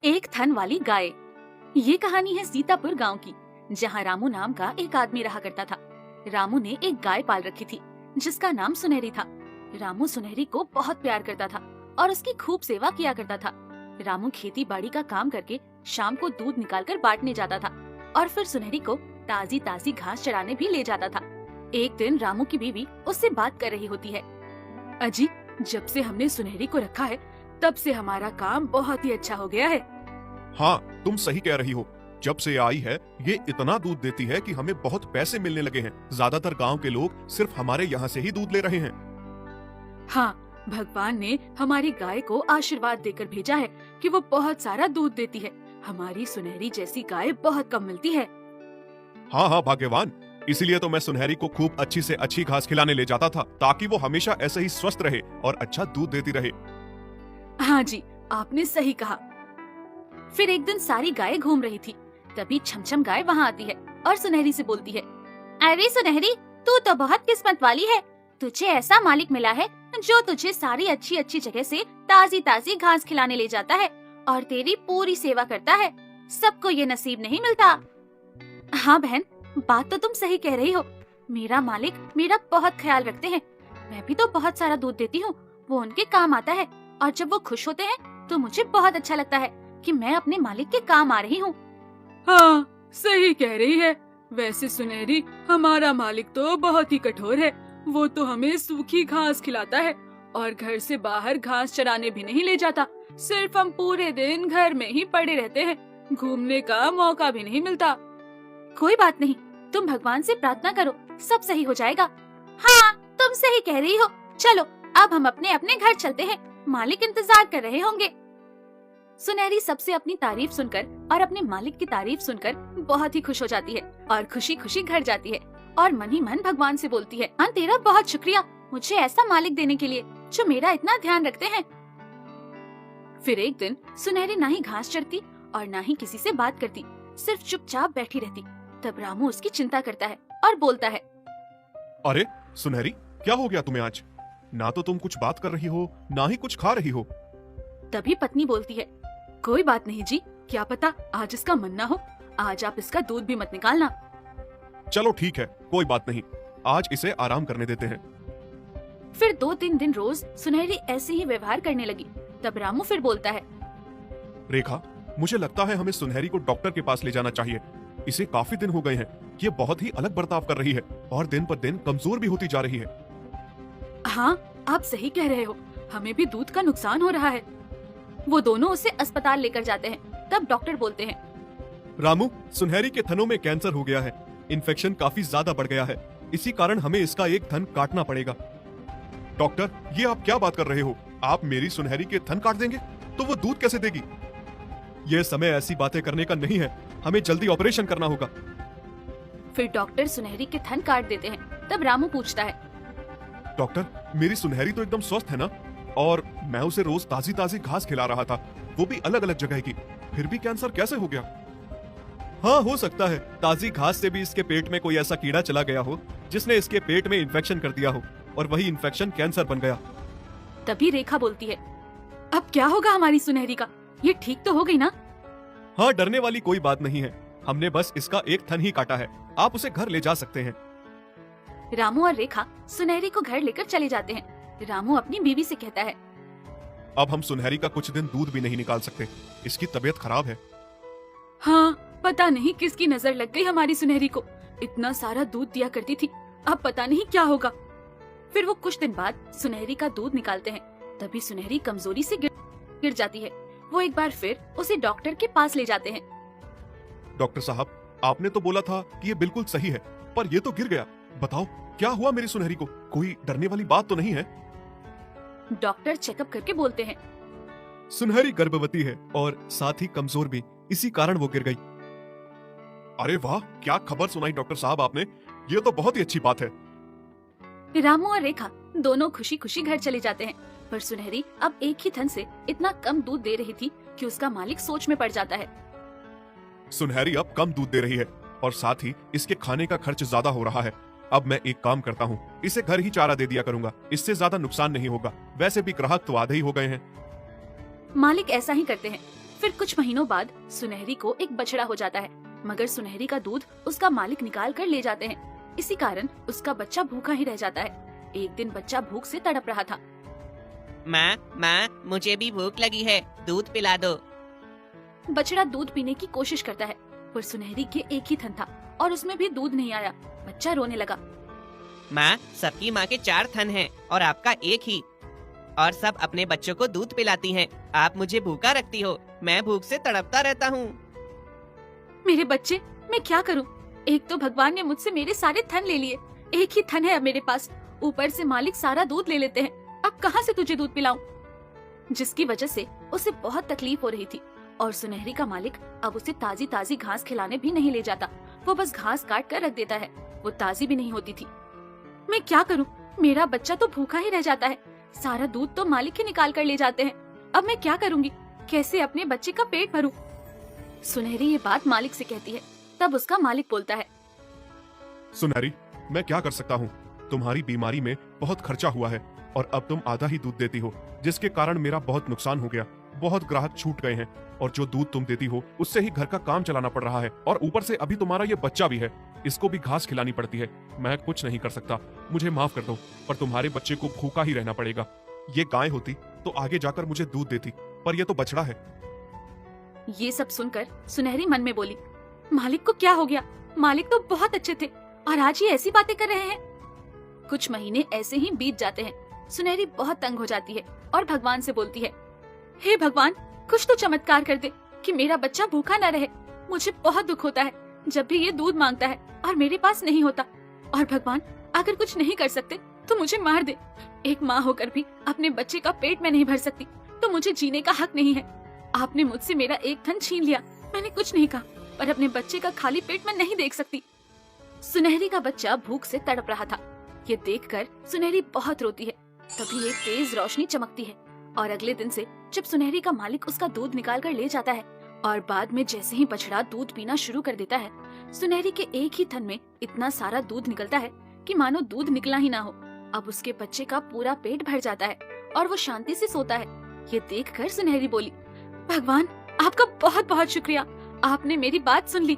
एक थन वाली गाय। ये कहानी है सीतापुर गांव की, जहां रामू नाम का एक आदमी रहा करता था। रामू ने एक गाय पाल रखी थी जिसका नाम सुनहरी था। रामू सुनहरी को बहुत प्यार करता था और उसकी खूब सेवा किया करता था। रामू खेती बाड़ी का काम करके शाम को दूध निकालकर बांटने जाता था और फिर सुनहरी को ताजी ताजी घास चराने भी ले जाता था। एक दिन रामू की बीवी उससे बात कर रही होती है। अजी, जब से हमने सुनहरी को रखा है तब से हमारा काम बहुत ही अच्छा हो गया है। हाँ, तुम सही कह रही हो। जब से आई है ये इतना दूध देती है कि हमें बहुत पैसे मिलने लगे हैं। ज्यादातर गांव के लोग सिर्फ हमारे यहाँ से ही दूध ले रहे हैं। हाँ, भगवान ने हमारी गाय को आशीर्वाद देकर भेजा है कि वो बहुत सारा दूध देती है। हमारी सुनहरी जैसी गाय बहुत कम मिलती है। हाँ हाँ, भाग्यवान। इसीलिए तो मैं सुनहरी को खूब अच्छी से अच्छी घास खिलाने ले जाता था, ताकि वो हमेशा ऐसे ही स्वस्थ रहे और अच्छा दूध देती रहे। हाँ जी, आपने सही कहा। फिर एक दिन सारी गाय घूम रही थी, तभी छमछम गाय वहाँ आती है और सुनहरी से बोलती है, अरे सुनहरी, तू तो बहुत किस्मत वाली है। तुझे ऐसा मालिक मिला है जो तुझे सारी अच्छी अच्छी जगह से ताजी ताजी घास खिलाने ले जाता है और तेरी पूरी सेवा करता है। सबको ये नसीब नहीं मिलता। हाँ बहन, बात तो तुम सही कह रही हो। मेरा मालिक मेरा बहुत ख्याल रखते हैं। मैं भी तो बहुत सारा दूध देती हूँ, वो उनके काम आता है और जब वो खुश होते हैं तो मुझे बहुत अच्छा लगता है कि मैं अपने मालिक के काम आ रही हूँ। हाँ, सही कह रही है। वैसे सुनहरी, हमारा मालिक तो बहुत ही कठोर है। वो तो हमें सूखी घास खिलाता है और घर से बाहर घास चराने भी नहीं ले जाता। सिर्फ हम पूरे दिन घर में ही पड़े रहते हैं, घूमने का मौका भी नहीं मिलता। कोई बात नहीं, तुम भगवान से प्रार्थना करो, सब सही हो जाएगा। हाँ, तुम सही कह रही हो। चलो, अब हम अपने अपने घर चलते हैं, मालिक इंतजार कर रहे होंगे। सुनहरी सबसे अपनी तारीफ सुनकर और अपने मालिक की तारीफ सुनकर बहुत ही खुश हो जाती है और खुशी खुशी घर जाती है और मन ही मन भगवान से बोलती है, हाँ, तेरा बहुत शुक्रिया मुझे ऐसा मालिक देने के लिए जो मेरा इतना ध्यान रखते हैं। फिर एक दिन सुनहरी ना ही घास चरती और ना ही किसी से बात करती, सिर्फ चुपचाप बैठी रहती। तब रामू उसकी चिंता करता है और बोलता है, अरे सुनहरी, क्या हो गया तुम्हें आज? ना तो तुम कुछ बात कर रही हो, ना ही कुछ खा रही हो। तभी पत्नी बोलती है, कोई बात नहीं जी, क्या पता आज इसका मन ना हो। आज आप इसका दूध भी मत निकालना। चलो ठीक है, कोई बात नहीं, आज इसे आराम करने देते हैं। फिर 2-3 दिन रोज सुनहरी ऐसे ही व्यवहार करने लगी। तब रामू फिर बोलता है, रेखा, मुझे लगता है हमें सुनहरी को डॉक्टर के पास ले जाना चाहिए। इसे काफी दिन हो गए हैं, ये बहुत ही अलग बर्ताव कर रही है और दिन पर दिन कमजोर भी होती जा रही है। हाँ, आप सही कह रहे हो, हमें भी दूध का नुकसान हो रहा है। वो दोनों उसे अस्पताल लेकर जाते हैं। तब डॉक्टर बोलते हैं, रामू, सुनहरी के थनों में कैंसर हो गया है। इन्फेक्शन काफी ज्यादा बढ़ गया है, इसी कारण हमें इसका एक थन काटना पड़ेगा। डॉक्टर, ये आप क्या बात कर रहे हो? आप मेरी सुनहरी के थन काट देंगे तो वो दूध कैसे देगी? ये समय ऐसी बातें करने का नहीं है, हमें जल्दी ऑपरेशन करना होगा। फिर डॉक्टर सुनहरी के थन काट देते हैं। तब रामू पूछता है, डॉक्टर, मेरी सुनहरी तो एकदम स्वस्थ है ना? और मैं उसे रोज ताजी ताजी घास खिला रहा था, वो भी अलग अलग जगह की, फिर भी कैंसर कैसे हो गया? हाँ, हो सकता है ताजी घास से भी इसके पेट में कोई ऐसा कीड़ा चला गया हो जिसने इसके पेट में इन्फेक्शन कर दिया हो और वही इन्फेक्शन कैंसर बन गया। तभी रेखा बोलती है, अब क्या होगा हमारी सुनहरी का? ये ठीक तो हो गई ना? हाँ, डरने वाली कोई बात नहीं है, हमने बस इसका एक थन ही काटा है। आप उसे घर ले जा सकते हैं। रामू और रेखा सुनहरी को घर लेकर चले जाते हैं। रामू अपनी बीवी से कहता है, अब हम सुनहरी का कुछ दिन दूध भी नहीं निकाल सकते, इसकी तबीयत खराब है। हाँ, पता नहीं किसकी नजर लग गई हमारी सुनहरी को। इतना सारा दूध दिया करती थी, अब पता नहीं क्या होगा। फिर वो कुछ दिन बाद सुनहरी का दूध निकालते हैं। तभी सुनहरी कमजोरी से गिर जाती है। वो एक बार फिर उसे डॉक्टर के पास ले जाते हैं। डॉक्टर साहब, आपने तो बोला था कि ये बिल्कुल सही है, पर ये तो गिर गया। बताओ क्या हुआ मेरी सुनहरी को? कोई डरने वाली बात तो नहीं है? डॉक्टर चेकअप करके बोलते हैं, सुनहरी गर्भवती है और साथ ही कमजोर भी, इसी कारण वो गिर गई। अरे वाह, क्या खबर सुनाई डॉक्टर साहब आपने, ये तो बहुत ही अच्छी बात है। रामू और रेखा दोनों खुशी खुशी घर चले जाते हैं। पर सुनहरी अब एक ही थन से इतना कम दूध दे रही थी कि उसका मालिक सोच में पड़ जाता है। सुनहरी अब कम दूध दे रही है और साथ ही इसके खाने का खर्च ज्यादा हो रहा है। अब मैं एक काम करता हूँ, इसे घर ही चारा दे दिया करूंगा, इससे ज्यादा नुकसान नहीं होगा। वैसे भी ग्राहक तो आधे ही हो गए हैं। मालिक ऐसा ही करते हैं। फिर कुछ महीनों बाद सुनहरी को एक बछड़ा हो जाता है, मगर सुनहरी का दूध उसका मालिक निकाल कर ले जाते हैं। इसी कारण उसका बच्चा भूखा ही रह जाता है। एक दिन बच्चा भूख से तड़प रहा था। माँ, मुझे भी भूख लगी है, दूध पिला दो। बछड़ा दूध पीने की कोशिश करता है, पर सुनहरी के एक ही थन था और उसमें भी दूध नहीं आया। बच्चा रोने लगा। माँ, सबकी माँ के 4 थन हैं और आपका एक ही, और सब अपने बच्चों को दूध पिलाती हैं। आप मुझे भूखा रखती हो, मैं भूख से तड़पता रहता हूँ। मेरे बच्चे, मैं क्या करूं? एक तो भगवान ने मुझसे मेरे सारे थन ले लिए, एक ही थन है अब मेरे पास, ऊपर से मालिक सारा दूध ले लेते हैं। अब कहाँ से तुझे दूध पिलाऊं? जिसकी वजह से उसे बहुत तकलीफ हो रही थी और सुनहरी का मालिक अब उसे ताजी ताजी घास खिलाने भी नहीं ले जाता। वो बस घास काट कर रख देता है, वो ताजी भी नहीं होती थी। मैं क्या करूं? मेरा बच्चा तो भूखा ही रह जाता है, सारा दूध तो मालिक ही निकाल कर ले जाते हैं। अब मैं क्या करूंगी? कैसे अपने बच्चे का पेट भरूं? सुनहरी ये बात मालिक से कहती है। तब उसका मालिक बोलता है, सुनहरी, मैं क्या कर सकता हूँ? तुम्हारी बीमारी में बहुत खर्चा हुआ है और अब तुम आधा ही दूध देती हो, जिसके कारण मेरा बहुत नुकसान हो गया। बहुत ग्राहक छूट गए हैं और जो दूध तुम देती हो उससे ही घर का काम चलाना पड़ रहा है, और ऊपर से अभी तुम्हारा ये बच्चा भी है, इसको भी घास खिलानी पड़ती है। मैं कुछ नहीं कर सकता, मुझे माफ कर दो, पर तुम्हारे बच्चे को भूखा ही रहना पड़ेगा। ये गाय होती तो आगे जाकर मुझे दूध देती, पर ये तो बछड़ा है। ये सब सुनकर सुनहरी मन में बोली, मालिक को क्या हो गया? मालिक तो बहुत अच्छे थे और आज ये ऐसी बातें कर रहे हैं। कुछ महीने ऐसे ही बीत जाते हैं। सुनहरी बहुत तंग हो जाती है और भगवान से बोलती है, हे भगवान, कुछ तो चमत्कार कर दे कि मेरा बच्चा भूखा न रहे। मुझे बहुत दुख होता है जब भी ये दूध मांगता है और मेरे पास नहीं होता। और भगवान, अगर कुछ नहीं कर सकते तो मुझे मार दे। एक माँ होकर भी अपने बच्चे का पेट में नहीं भर सकती तो मुझे जीने का हक नहीं है। आपने मुझसे मेरा एक थन छीन लिया, मैंने कुछ नहीं कहा, पर अपने बच्चे का खाली पेट मैं नहीं देख सकती। सुनहरी का बच्चा भूख से तड़प रहा था। ये देखकर सुनहरी बहुत रोती है। तभी एक तेज रोशनी चमकती है और अगले दिन से जब सुनहरी का मालिक उसका दूध निकाल कर ले जाता है और बाद में जैसे ही बछड़ा दूध पीना शुरू कर देता है, सुनहरी के एक ही थन में इतना सारा दूध निकलता है कि मानो दूध निकला ही ना हो। अब उसके बच्चे का पूरा पेट भर जाता है और वो शांति से सोता है। ये देखकर सुनहरी बोली, भगवान, आपका बहुत बहुत शुक्रिया, आपने मेरी बात सुन ली